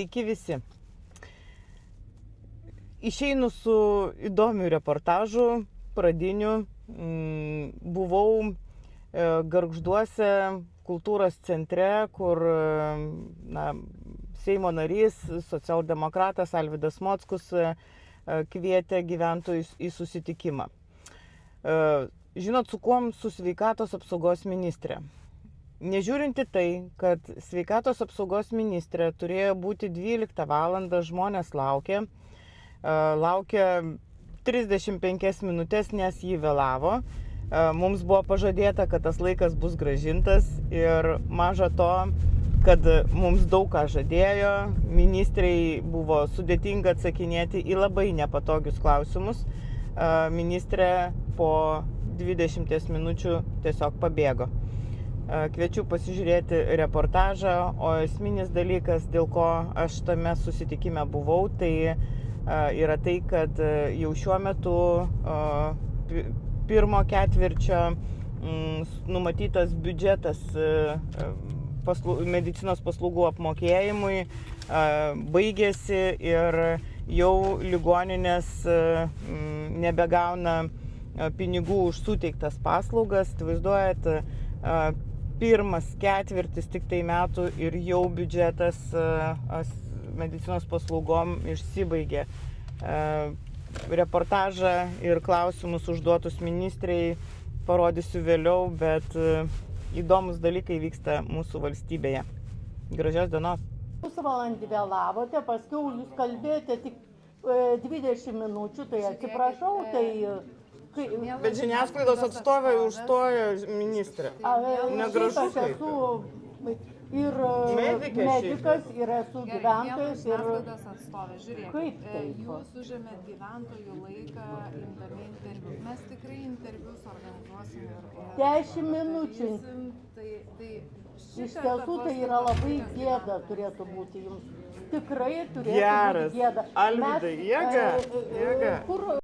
Sveiki visi. Išeinu su įdomiu reportažu, pradiniu. Buvau Gargžduose kultūros centre, kur Seimo narys, socialdemokratas Alvydas Mockus kvietė gyventojus į susitikimą. Žinot, su kuom? Su sveikatos apsaugos ministre. Nežiūrinti tai, kad sveikatos apsaugos ministrė turėjo būti 12 valandą, žmonės laukė 35 minutės, nes jį vėlavo. Mums buvo pažadėta, kad tas laikas bus grąžintas ir maža to, kad mums daug ką žadėjo, ministrei buvo sudėtinga atsakinėti į labai nepatogius klausimus. Ministrė po 20 minučių tiesiog pabėgo. Kviečiu pasižiūrėti reportažą, o esminis dalykas, dėl ko aš tame susitikime buvau, tai yra tai, kad jau šiuo metu pirmo ketvirčio numatytas biudžetas medicinos paslaugų apmokėjimui baigėsi ir jau ligoninės nebegauna pinigų už suteiktas paslaugas. Vaizduojat, pirmas ketvirtis tik tai metų ir jau biudžetas medicinos paslaugom išsibaigė. Reportažą ir klausimus užduotus ministrei parodysiu vėliau, bet įdomus dalykai vyksta mūsų valstybėje. Gražios dienos. Pusvalandį vėlavote, paskui jūs kalbėjote tik 20 minučių, tai atsiprašau, tai... Bet žiniasklaidos atstovai užstojo ministrę. Negražu kaip. Ir medikas, ir esu gyventojas, ir... Žiniasklaidos atstovė, žiūrėkit, Kaip taip? Jūs užėmėt gyventojų laiką imdami interviu. Mes tikrai intervius organizuosim ir 10 minučių. Iš tiesų tai yra labai gėda turėtų būti jums. Tikrai turėtų būti gėda. Alvydai, jėga. Kur